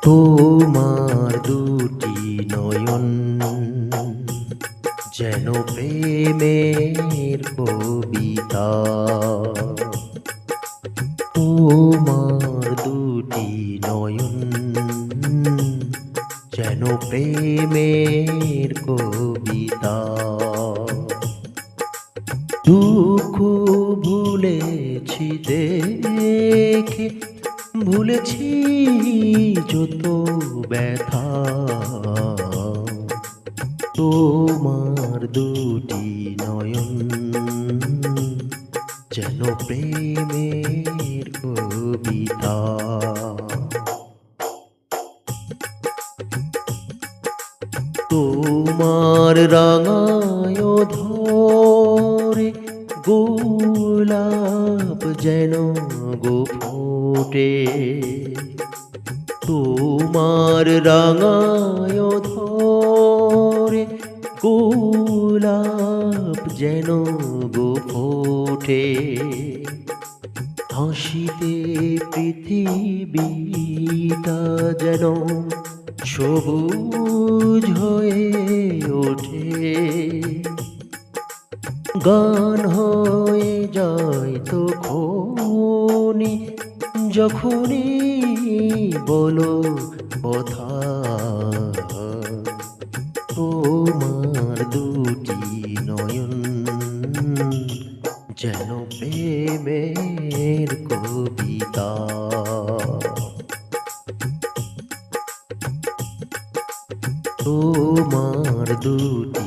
তোমার দুটি নয়ন যেন প্রেমের কবিতা। তোমার দুটি নয়ন যেন প্রেমের কবিতা। দুঃখ ভুলেছি দেখে, ভুলেছি যত ব্যথা। তোমার দুটি নয়ন যেন প্রেমের কবিতা। তোমার রাঙায় ধরে গোলাপ যেন গো ফোটে। তোমার রাঙায় ধরে গোলাপ যেন গো ফোটে। হাসিতে পৃথিবীটা যেন সবুজ হয়ে ওঠে। গান হয়ে যায় তখনই, যখনই বলো কথা। তোমার দুটি নয়ন যেন প্রেমের কবিতা। তোমার দুটি